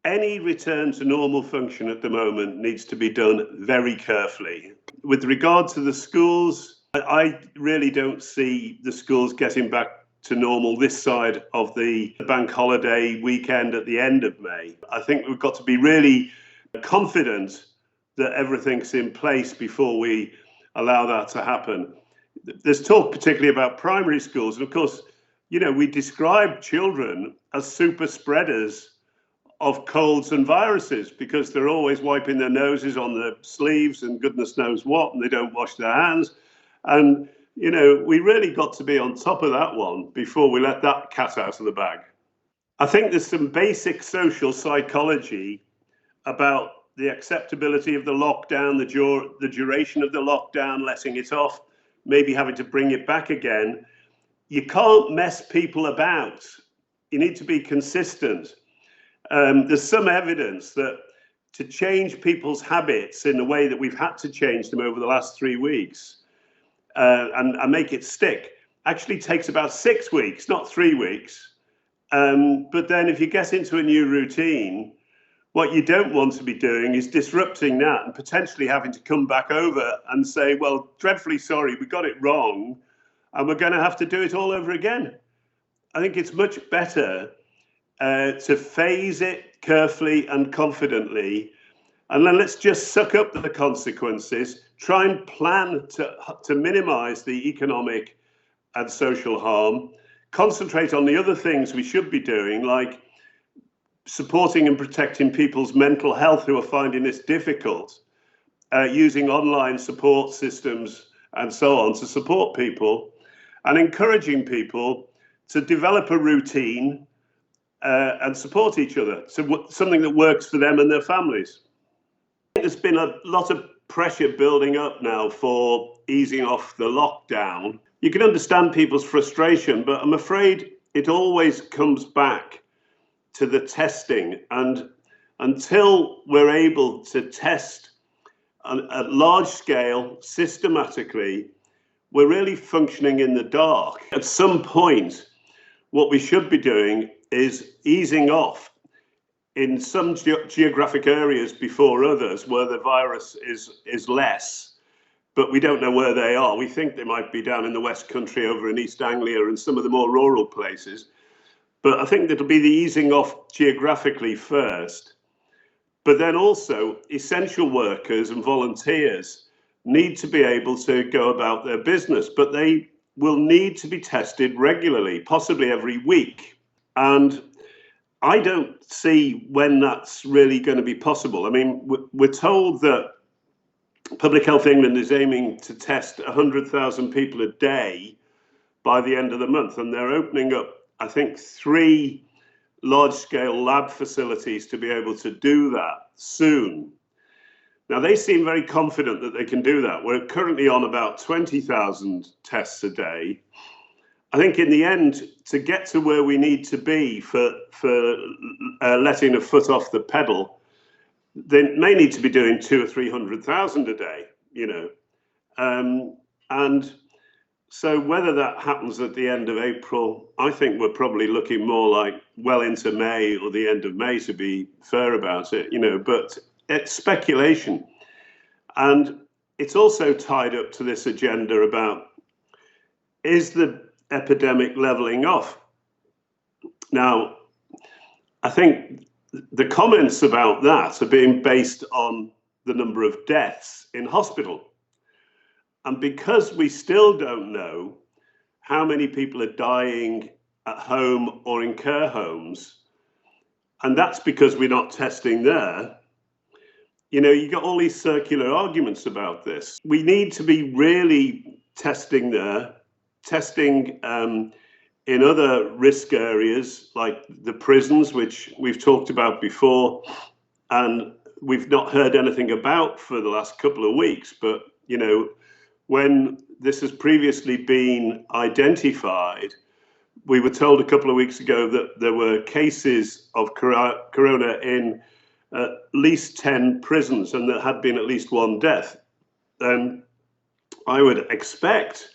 any return to normal function at the moment needs to be done very carefully. With regard to the schools, I really don't see the schools getting back to normal this side of the bank holiday weekend at the end of May. I think we've got to be really confident that everything's in place before we allow that to happen. There's talk particularly about primary schools, and of course, you know, we describe children as super spreaders of colds and viruses because they're always wiping their noses on their sleeves and goodness knows what, and they don't wash their hands. And, you know, we really got to be on top of that one before we let that cat out of the bag. I think there's some basic social psychology about the acceptability of the lockdown, the duration of the lockdown, letting it off, maybe having to bring it back again. You can't mess people about. You need to be consistent. There's some evidence that to change people's habits in the way that we've had to change them over the last 3 weeks and make it stick actually takes about 6 weeks, not 3 weeks. But then if you get into a new routine, what you don't want to be doing is disrupting that and potentially having to come back over and say, well, dreadfully sorry, we got it wrong, and we're going to have to do it all over again. I think it's much better to phase it carefully and confidently, and then let's just suck up the consequences, try and plan to minimize the economic and social harm, concentrate on the other things we should be doing, like supporting and protecting people's mental health who are finding this difficult, using online support systems and so on to support people, and encouraging people to develop a routine and support each other, so something that works for them and their families. There's been a lot of pressure building up now for easing off the lockdown. You can understand people's frustration, but I'm afraid it always comes back to the testing, and until we're able to test at large scale systematically, we're really functioning in the dark. At some point, what we should be doing is easing off in some geographic areas before others where the virus is less, but we don't know where they are. We think they might be down in the West Country, over in East Anglia and some of the more rural places. But I think it'll be the easing off geographically first. But then also essential workers and volunteers need to be able to go about their business, but they will need to be tested regularly, possibly every week. And I don't see when that's really going to be possible. I mean, we're told that Public Health England is aiming to test 100,000 people a day by the end of the month, and they're opening up, I think, 3 large-scale lab facilities to be able to do that soon. Now, they seem very confident that they can do that. We're currently on about 20,000 tests a day. I think in the end, to get to where we need to be for letting a foot off the pedal, they may need to be doing 200,000 or 300,000 a day, you know. And so whether that happens at the end of April, I think we're probably looking more like well into May or the end of May, to be fair about it, you know, but it's speculation. And it's also tied up to this agenda about, is the epidemic leveling off? Now, I think the comments about that are being based on the number of deaths in hospital. And because we still don't know how many people are dying at home or in care homes, and that's because we're not testing there, you know, you got all these circular arguments about this. We need to be really testing there, testing in other risk areas like the prisons, which we've talked about before, and we've not heard anything about for the last couple of weeks. But, you know, when this has previously been identified, we were told a couple of weeks ago that there were cases of corona in at least 10 prisons, and there had been at least 1 death. I would expect,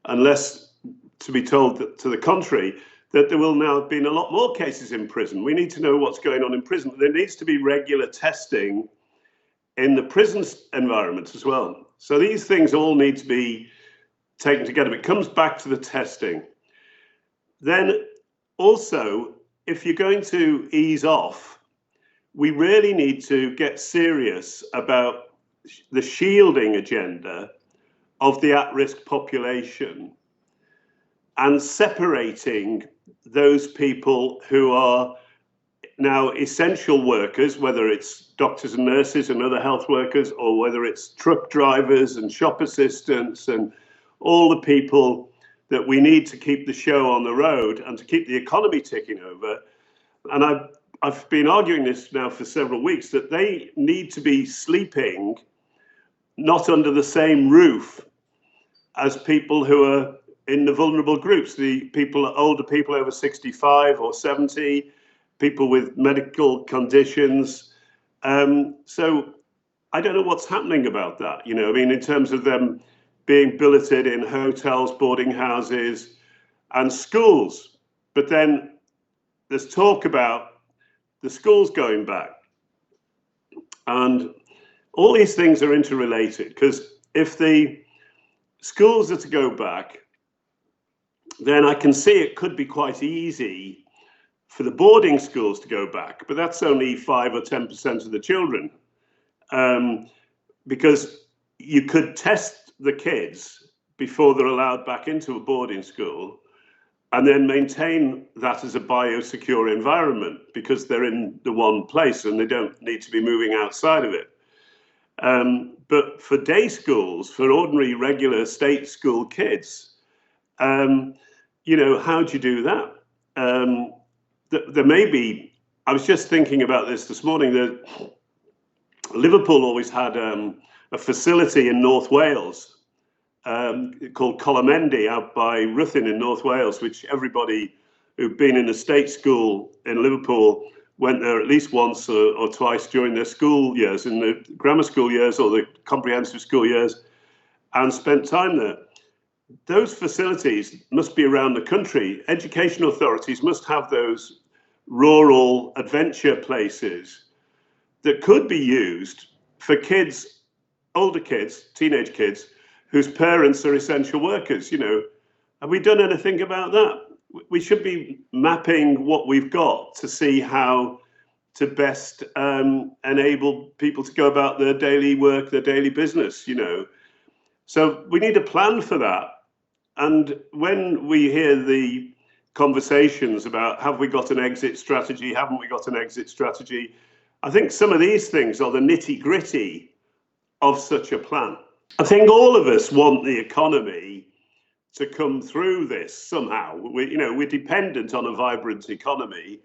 unless to be told to the contrary, that there will now have been a lot more cases in prison. We need to know what's going on in prison. There needs to be regular testing in the prison environment as well. So these things all need to be taken together. It comes back to the testing. Then also, if you're going to ease off, we really need to get serious about the shielding agenda of the at-risk population and separating those people who are now essential workers, whether it's doctors and nurses and other health workers, or whether it's truck drivers and shop assistants and all the people that we need to keep the show on the road and to keep the economy ticking over. And I've been arguing this now for several weeks, that they need to be sleeping not under the same roof as people who are in the vulnerable groups, the people, older people over 65 or 70, people with medical conditions. So I don't know what's happening about that. You know, I mean, in terms of them being billeted in hotels, boarding houses and schools. But then there's talk about the schools going back. And all these things are interrelated, because if the schools are to go back, then I can see it could be quite easy for the boarding schools to go back, but that's only 5 or 10% of the children, because you could test the kids before they're allowed back into a boarding school and then maintain that as a biosecure environment because they're in the one place and they don't need to be moving outside of it. But for day schools, for ordinary regular state school kids, you know, how do you do that? There may be, I was just thinking about this morning, that Liverpool always had a facility in North Wales called Colomendy out by Ruthin in North Wales, which everybody who'd been in a state school in Liverpool went there at least once or twice during their school years, in the grammar school years or the comprehensive school years, and spent time there. Those facilities must be around the country. Education authorities must have those rural adventure places that could be used for kids, older kids, teenage kids, whose parents are essential workers. You know, have we done anything about that? We should be mapping what we've got to see how to best enable people to go about their daily work, their daily business, you know. So we need a plan for that. And when we hear the conversations about have we got an exit strategy, haven't we got an exit strategy, I think some of these things are the nitty-gritty of such a plan. I think all of us want the economy to come through this somehow. We're dependent on a vibrant economy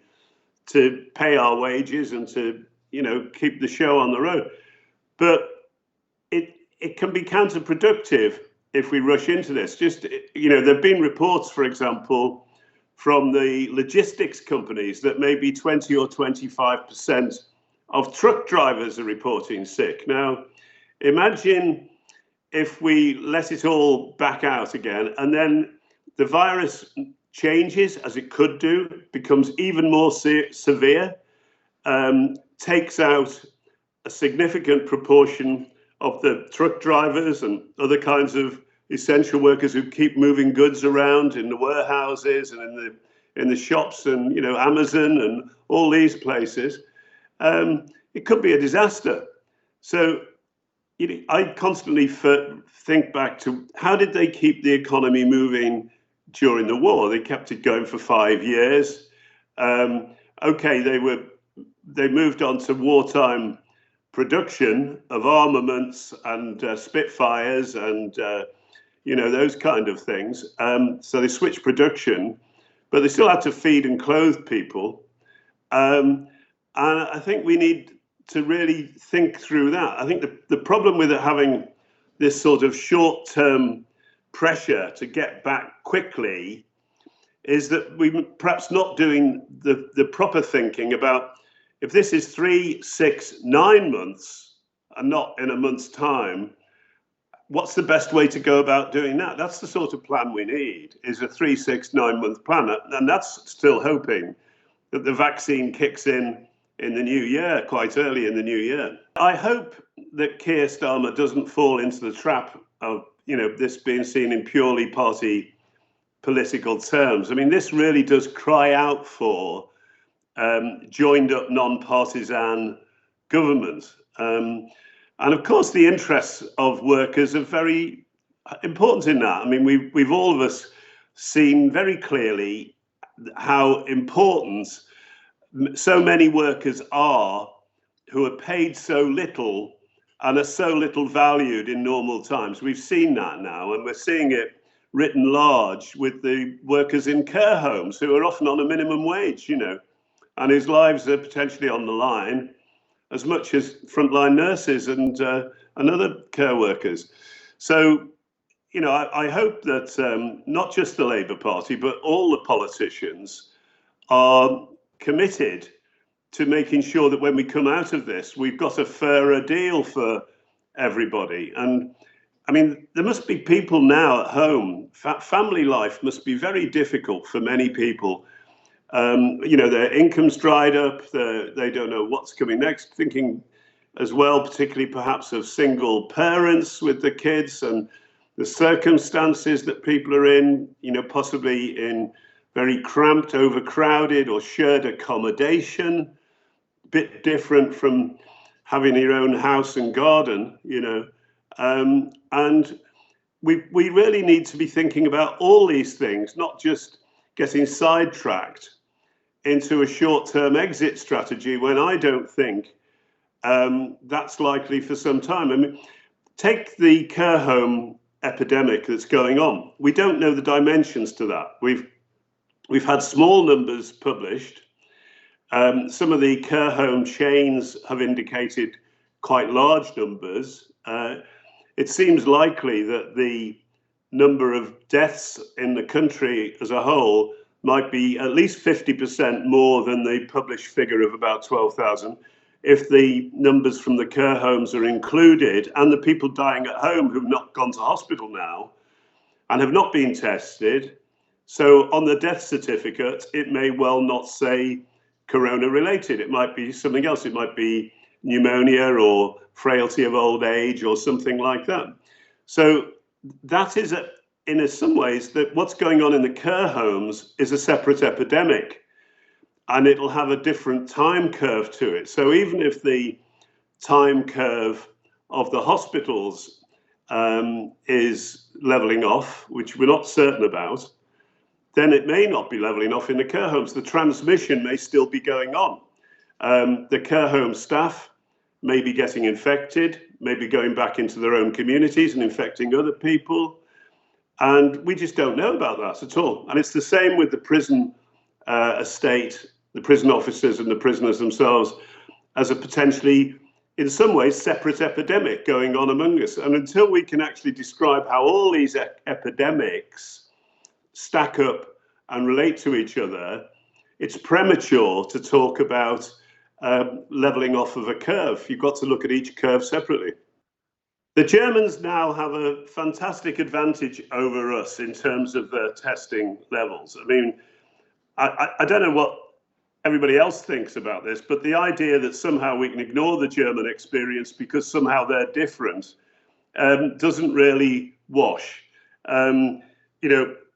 to pay our wages and to, keep the show on the road. But it can be counterproductive if we rush into this. There have been reports, for example, from the logistics companies that maybe 20 or 25% of truck drivers are reporting sick. Now, imagine if we let it all back out again and then the virus changes, as it could do, becomes even more severe, takes out a significant proportion of the truck drivers and other kinds of essential workers who keep moving goods around in the warehouses and in the shops and Amazon and all these places. It could be a disaster. So I constantly think back to how did they keep the economy moving during the war? They kept it going for 5 years. Okay, they moved on to wartime production of armaments and Spitfires and those kind of things. So they switched production, but they still had to feed and clothe people. And I think we need to really think through that. I think the problem with having this sort of short-term pressure to get back quickly is that we're perhaps not doing the proper thinking about if this is 3, 6, 9 months and not in a month's time, what's the best way to go about doing that? That's the sort of plan we need, is a 3, 6, 9-month plan. And that's still hoping that the vaccine kicks in the new year, quite early in the new year. I hope that Keir Starmer doesn't fall into the trap of, this being seen in purely party political terms. I mean, this really does cry out for joined up non-partisan government. And of course, the interests of workers are very important in that. I mean, we've all of us seen very clearly how important so many workers are who are paid so little and are so little valued in normal times. We've seen that now, and we're seeing it written large with the workers in care homes who are often on a minimum wage, and whose lives are potentially on the line as much as frontline nurses and other care workers. So, I hope that not just the Labour Party, but all the politicians are committed to making sure that when we come out of this, we've got a fairer deal for everybody. And I mean, there must be people now at home, family life must be very difficult for many people. Their income's dried up, they don't know what's coming next, thinking as well, particularly perhaps of single parents with the kids and the circumstances that people are in, possibly in very cramped, overcrowded or shared accommodation, bit different from having your own house and garden, and we really need to be thinking about all these things, not just getting sidetracked into a short-term exit strategy when I don't think that's likely for some time. I mean, take the care home epidemic that's going on. We don't know the dimensions to that. We've had small numbers published. Some of the care home chains have indicated quite large numbers. It seems likely that the number of deaths in the country as a whole might be at least 50% more than the published figure of about 12,000 if the numbers from the care homes are included, and the people dying at home who've not gone to hospital now and have not been tested. So on the death certificate, it may well not say corona related. It might be something else. It might be pneumonia or frailty of old age or something like that. So that is, in some ways, that what's going on in the care homes is a separate epidemic, and it'll have a different time curve to it. So even if the time curve of the hospitals is levelling off, which we're not certain about, then it may not be levelling off in the care homes. The transmission may still be going on. The care home staff may be getting infected, maybe going back into their own communities and infecting other people. And we just don't know about that at all. And it's the same with the prison estate, the prison officers and the prisoners themselves, as a potentially, in some ways, separate epidemic going on among us. And until we can actually describe how all these epidemics stack up and relate to each other, it's premature to talk about levelling off of a curve. You've got to look at each curve separately. The Germans now have a fantastic advantage over us in terms of their testing levels. I mean, I don't know what everybody else thinks about this, but the idea that somehow we can ignore the German experience because somehow they're different doesn't really wash.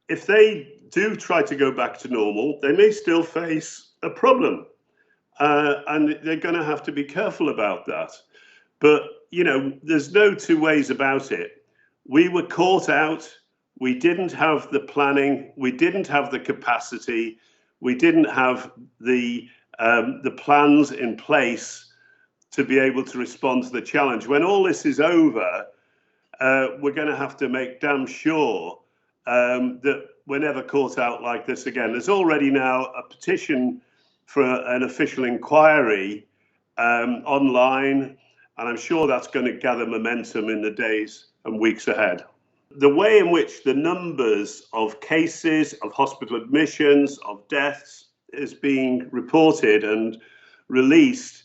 If they do try to go back to normal, they may still face a problem. And they're going to have to be careful about that. But, there's no two ways about it. We were caught out. We didn't have the planning. We didn't have the capacity. We didn't have the plans in place to be able to respond to the challenge. When all this is over, we're going to have to make damn sure that we're never caught out like this again. There's already now a petition for an official inquiry online, and I'm sure that's going to gather momentum in the days and weeks ahead. The way in which the numbers of cases, of hospital admissions, of deaths is being reported and released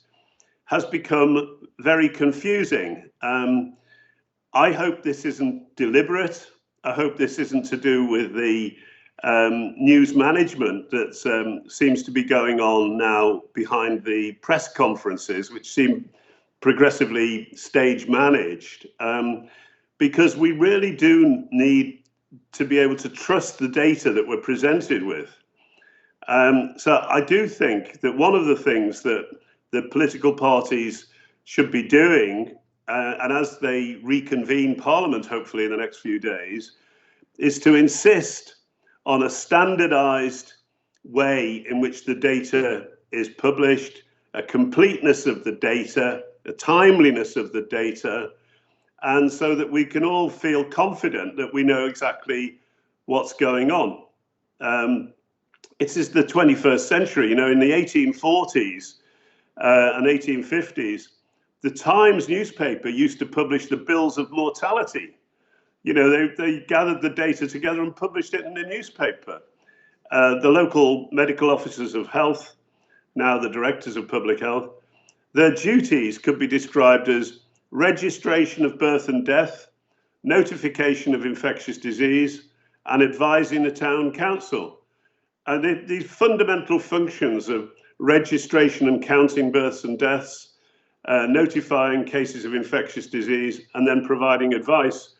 has become very confusing. I hope this isn't deliberate. I hope this isn't to do with the news management that seems to be going on now behind the press conferences, which seem progressively stage managed, because we really do need to be able to trust the data that we're presented with. So I do think that one of the things that the political parties should be doing, and as they reconvene Parliament, hopefully in the next few days, is to insist on a standardized way in which the data is published, a completeness of the data, a timeliness of the data, and so that we can all feel confident that we know exactly what's going on. It is the 21st century. In the 1840s and 1850s, the Times newspaper used to publish the bills of mortality. They gathered the data together and published it in the newspaper. The local medical officers of health, now the directors of public health, their duties could be described as registration of birth and death, notification of infectious disease, and advising the town council. And these fundamental functions of registration and counting births and deaths, notifying cases of infectious disease, and then providing advice,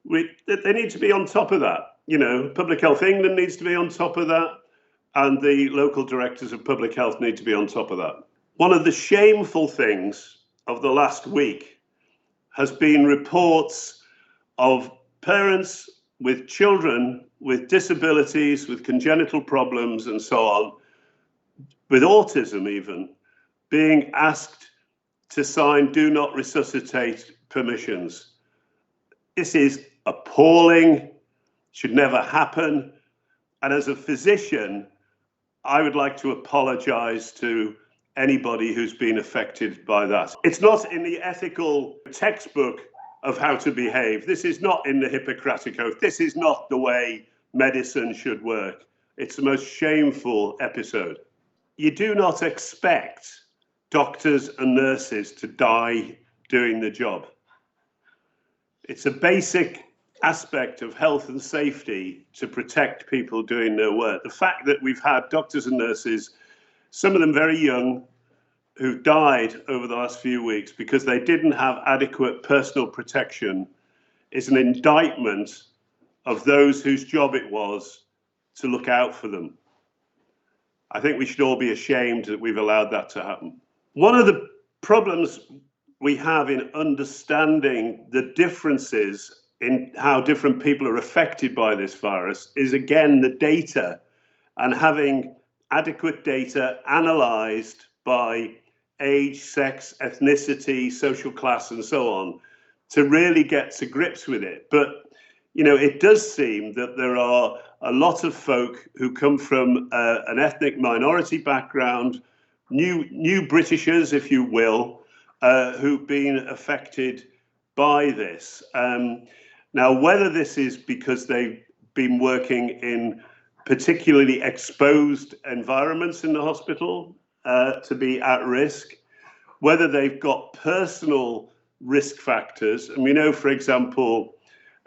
they need to be on top of that. Public Health England needs to be on top of that, and the local directors of public health need to be on top of that. One of the shameful things of the last week has been reports of parents with children with disabilities, with congenital problems and so on, with autism even, being asked to sign Do Not Resuscitate permissions. This is appalling, should never happen. And as a physician, I would like to apologize to anybody who's been affected by that. It's not in the ethical textbook of how to behave. This is not in the Hippocratic Oath. This is not the way medicine should work. It's the most shameful episode. You do not expect doctors and nurses to die doing the job. It's a basic aspect of health and safety to protect people doing their work. The fact that we've had doctors and nurses, some of them very young, who died over the last few weeks because they didn't have adequate personal protection is an indictment of those whose job it was to look out for them. I think we should all be ashamed that we've allowed that to happen. One of the problems we have in understanding the differences in how different people are affected by this virus is, again, the data, and having adequate data analysed by age, sex, ethnicity, social class, and so on, to really get to grips with it. But, it does seem that there are a lot of folk who come from an ethnic minority background, new Britishers, if you will, who've been affected by this. Now, whether this is because they've been working in particularly exposed environments in the hospital to be at risk, whether they've got personal risk factors. And we know, for example,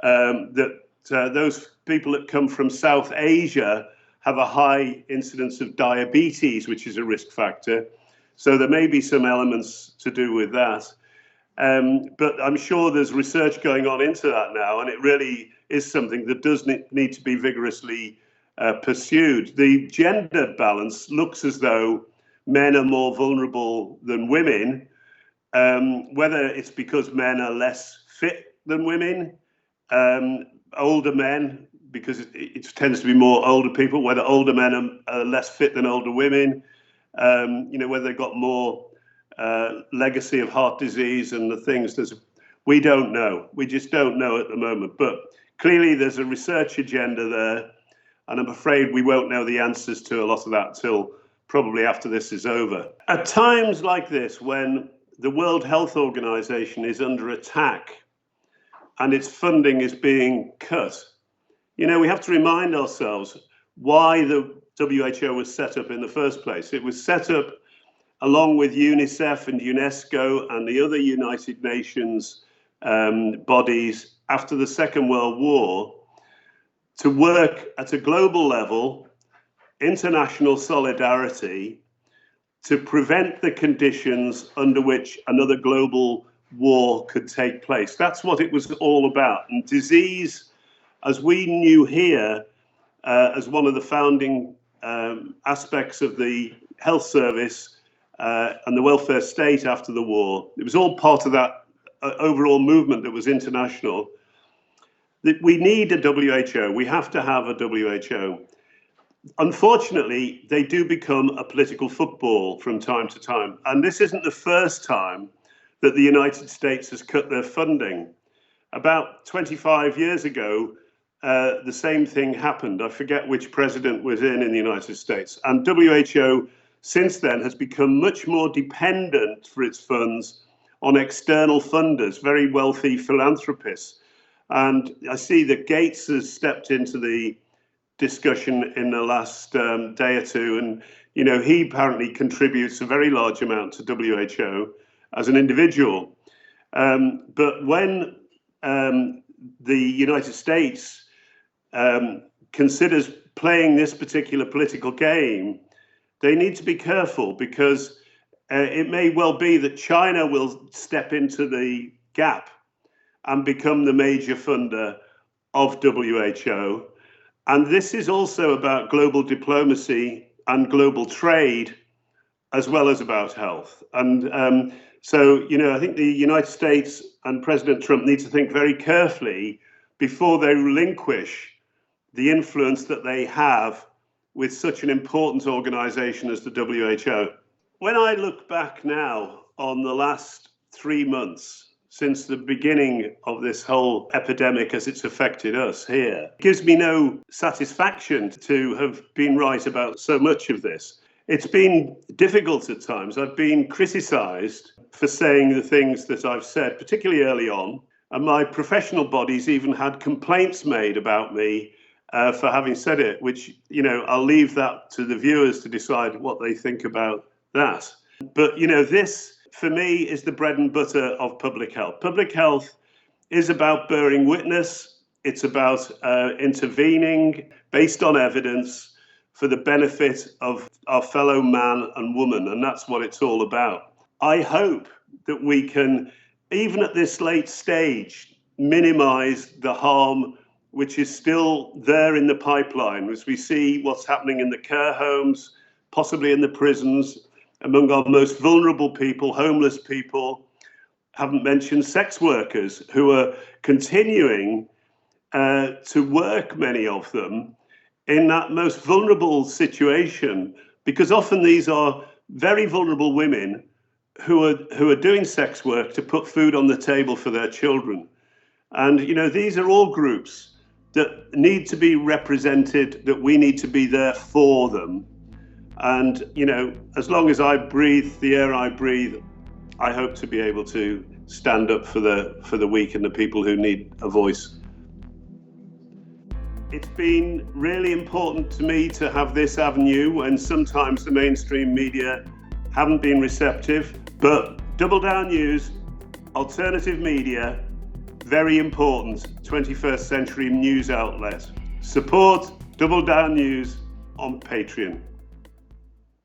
that those people that come from South Asia have a high incidence of diabetes, which is a risk factor. So there may be some elements to do with that. But I'm sure there's research going on into that now, and it really is something that does need to be vigorously pursued. The gender balance looks as though men are more vulnerable than women, whether it's because men are less fit than women, older men, because it tends to be more older people, whether older men are less fit than older women, whether they've got more legacy of heart disease and the things. We don't know. We just don't know at the moment. But clearly there's a research agenda there, and I'm afraid we won't know the answers to a lot of that till probably after this is over. At times like this, when the World Health Organization is under attack and its funding is being cut, we have to remind ourselves why the WHO was set up in the first place. It was set up along with UNICEF and UNESCO and the other United Nations bodies after the Second World War to work at a global level, international solidarity, to prevent the conditions under which another global war could take place. That's what it was all about. And disease, as we knew here, as one of the founding aspects of the health service and the welfare state after the war, it was all part of that overall movement that was international. That we need a WHO. We have to have a WHO. Unfortunately, they do become a political football from time to time. And this isn't the first time that the United States has cut their funding. About 25 years ago, the same thing happened. I forget which president was in the United States. And WHO since then has become much more dependent for its funds on external funders, very wealthy philanthropists. And I see that Gates has stepped into the discussion in the last day or two, and he apparently contributes a very large amount to WHO as an individual. But when the United States considers playing this particular political game, they need to be careful, because it may well be that China will step into the gap and become the major funder of WHO. And this is also about global diplomacy and global trade, as well as about health. And so, I think the United States and President Trump need to think very carefully before they relinquish the influence that they have with such an important organization as the WHO. When I look back now on the last 3 months, since the beginning of this whole epidemic as it's affected us here, it gives me no satisfaction to have been right about so much of this. It's been difficult at times. I've been criticised for saying the things that I've said, particularly early on, and my professional bodies even had complaints made about me for having said it, which, I'll leave that to the viewers to decide what they think about that. But, this, for me, is the bread and butter of public health. Public health is about bearing witness. It's about intervening based on evidence for the benefit of our fellow man and woman. And that's what it's all about. I hope that we can, even at this late stage, minimize the harm which is still there in the pipeline, as we see what's happening in the care homes, possibly in the prisons, among our most vulnerable people, homeless people. Haven't mentioned sex workers who are continuing to work, many of them, in that most vulnerable situation, because often these are very vulnerable women who are doing sex work to put food on the table for their children. And, these are all groups that need to be represented, that we need to be there for them. And, as long as I breathe the air I breathe, I hope to be able to stand up for the weak and the people who need a voice. It's been really important to me to have this avenue when sometimes the mainstream media haven't been receptive. But Double Down News, alternative media, very important 21st century news outlet. Support Double Down News on Patreon.